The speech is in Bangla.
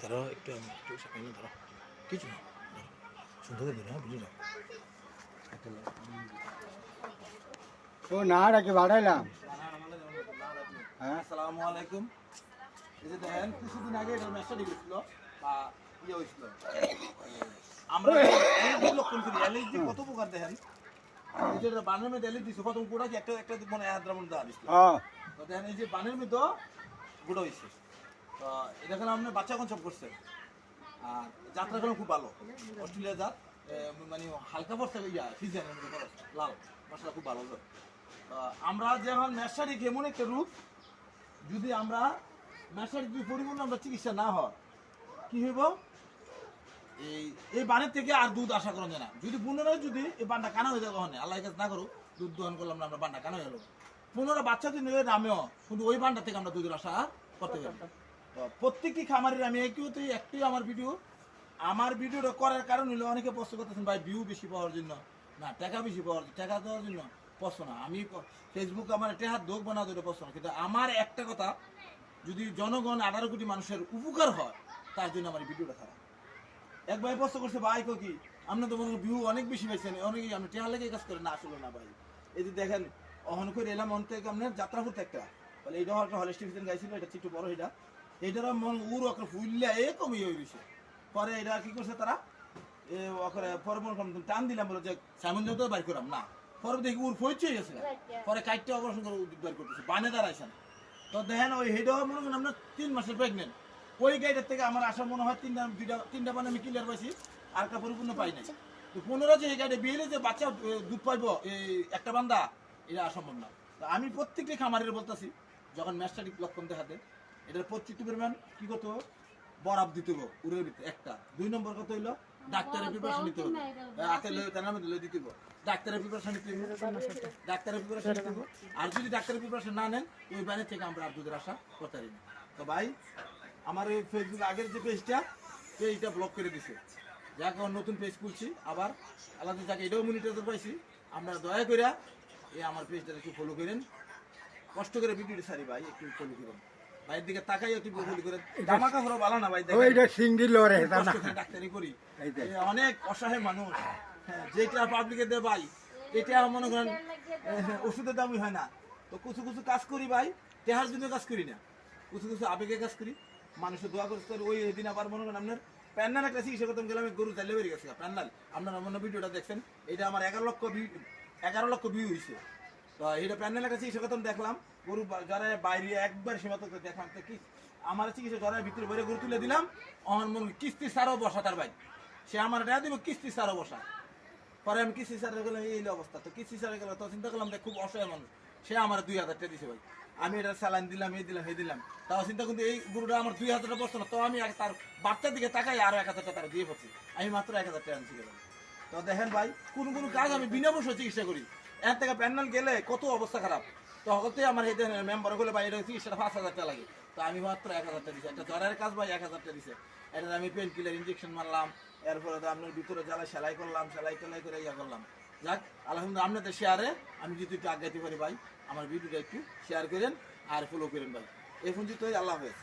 ধরো একটু আমি একটু সামনে ধরো কিছু না সুন্দর করে ধরো বুঝলি ও না ডাকে বাড়াইলাম। আসসালামু আলাইকুম। এই যে দেখেন কিছুদিন আগে এটা মেসেজ গেছিল বা ইয়ে হয়েছিল আমরা এলইডি লক্ষণ করি এলইডি কত প্রকার দেখেন এই যে বানের মধ্যে এলইডি দিছে কত গোড়া কি একটা একটা মানে আদ্রামন দেওয়া দিছিল তো দেখেন এই যে বানের মধ্যে গোড়া হয়েছে তো এটা এখানে আপনি বাচ্চা কনসেপ্ট করছেন আর যাত্রাগুলো খুব ভালো অস্ট্রেলিয়া জাত মানে হালকা পড়ছে ইয়া সিজনের মধ্যে খরচ লাল মশলা খুব ভালো তো আমরা যেমন মেসারিক এমন একটা রূপ যদি আমরা মেসারিক যদি পরিপূর্ণ আমরা চিকিৎসা না হয় কি হইব এই বানের থেকে আর দুধ আশা করা যায় না যদি পুনরায় যদি এই বানটা কানা হয়ে যাবে ওখানে আল্লাহ কাছে না করুক দুধ দহন করলাম না আমরা বানটা কানা হয়ে গেল পুনরায় বাচ্চা দিন নামেও কিন্তু ওই বানটা থেকে আমরা দুধের আশা করতে পারি প্রত্যেকটি খামারের আমি একটি আমার ভিডিওটা করার কারণ হলো অনেকে প্রশ্ন করতেছেন ভাই ভিউ বেশি পাওয়ার জন্য না টাকা বেশি পাওয়ার টাকা দেওয়ার জন্য প্রশ্ন না আমি ফেসবুক আমার টেহার দোক বানা দুটো প্রশ্ন কিন্তু আমার একটা কথা যদি জনগণ 18 কোটি মানুষের উপকার হয় তার জন্য আমার ভিডিওটা খারাপ এক ভাই প্রশ্ন করছে ভাই কি আপনার তো মনে ভিউ অনেক বেশি পাইছেন অনেকেই আপনি টেহার লেগে কাজ করেন না আসলে না ভাই এই যে দেখেন অহন করে এলাম অন থেকে আপনার যাত্রা করতে একটা বলে এইটা একটা হলিস্টিক গাইছিল এটা একটু বড় এইটার মন উর ওকে ফুললে কমই হয়ে গেছে পরে এটা কি করছে তারা পরে টান দিলাম বলে যে সামঞ্জ তো বাইর করাম না পরে দেখি উর ফইচে গেছে পরে কাইটটা অপারেশন করে বাইর করতেছে বানে দাঁড়াইছেন তো দেখেন ওই হেড মনে করেন আমরা 3 মাসের প্রেগনেন্ট ওই গাইডের থেকে আমার আশা মনে হয় তিনটা বানে আমি ক্লিয়ার পাইছি আর কা পরিপূর্ণ পাই নাই তো 15 যে এই গাইডে বিয়েলে যে বাচ্চা দুধ পাইবো এই একটা বান্দা এটা অসম্ভব না আমি প্রত্যেকটি খামারের বলতেছি যখন ম্যাস্টারিক লক্ষণ দেখাতে এটার প্রত্যেকটি পরিমাণ কি করতে হবে বরাব দিতে হবে উড়ের ভিতরে একটা 2 নম্বর কত হইলো ডাক্তারের প্রিপারেশন নিতে হবে হাতে লয়ে তার নামে লয়ে দিতে হবে ডাক্তারের প্রিপারেশন নিতে হবে ডাক্তারের প্রিপারেশন নিতে হবে আর যদি ডাক্তারের প্রিপারেশন না নেন ওই বাইরে থেকে আমরা আর দুধের আশা করতে পারি না তো ভাই আমার এই ফেসবুক আগের যে পেজটা ব্লক করে দিছে যাকে নতুন পেজ খুলছি আবার আলাদা যাকে এটাও মনিটাইজার পাইছি আমরা দয়া করে এই আমার পেজটা একটু ফলো করেন কষ্ট করে ভিডিওটি সারি ভাই একটু ফলো করেন ভাইয়ের দিকে তাকাই একটু ফলো করেন জামাকা হলো ভালো না ভাই ওইটা সিঙ্গেল লরে ডাক্তারি করি অনেক অসহায় মানুষ হ্যাঁ যেটা পাবলিকে দেয় ভাই এটা মনে করেন ওষুধের দামই হয় না তো কিছু কিছু কাজ করি ভাই টেহার জন্য কাজ করি না কিছু কিছু আবেগে কাজ করি মানুষের দোয়া করতে ওই দিন আবার মনে করেন আপনার প্যান্নাল একটা চিকিৎসা করতাম গেলাম গরু চাইলে বেরিয়ে গেছে প্যান্নাল আপনারা অন্য ভিডিওটা দেখছেন এটা আমার 11 লক্ষ ভিউ হয়েছে তো এটা প্যান্নাল একটা চিকিৎসা করতাম দেখলাম গরু যারা বাইরে একবার সীমাত দেখলাম তো কি আমার চিকিৎসা জ্বরের ভিতরে বেড়ে গরু তুলে দিলাম আমার মনে কিস্তি সারও বসা তার ভাই সে আমার এটা দিব কিস্তি সারও বসা পরে আমি কিস্তি সারে গেলাম এই অবস্থা তো কিস্তি সারে গেল তো চিন্তা করলাম খুব অসহায় মানুষ সে আমার 2000 টাকা দিছে ভাই আমি এটা স্যালাইন দিলাম এই দিলাম তাও চিন্তা কিন্তু এই গরুটা আমার 2000 টাকা বসতো না তো আমি তার বাচ্চার দিকে তাকাই আরো 1000 টাকা তারা দিয়ে পড়ছি আমি মাত্র 1000 টাকা আনছি তো দেখেন ভাই কোন কাজ আমি বিনা পয়সা চিকিৎসা করি এর থেকে প্যান্ডেল গেলে কত অবস্থা খারাপ তো হতে আমার এই মেম্বার হলে ভাই এটা চিকিৎসাটা 5000 টাকা লাগে তো আমি মাত্র 1000 টাকা দিছি একটা জ্বরের কাজ ভাই 1000 টাকা দিছে এটা আমি পেন কিলার ইঞ্জেকশন মারলাম এরপরে তো আপনার ভিতরে জ্বালা সেলাই করলাম সেলাই টেলাই করে করলাম যাক আলহামদুলিল্লাহ আপনাদের শেয়ারে আমি যদি একটু আগাইতে পারি ভাই আমার ভিডিওটা একটু শেয়ার করেন আর ফলো করেন ভাই এই পর্যন্তই আল্লাহ হাফেজ।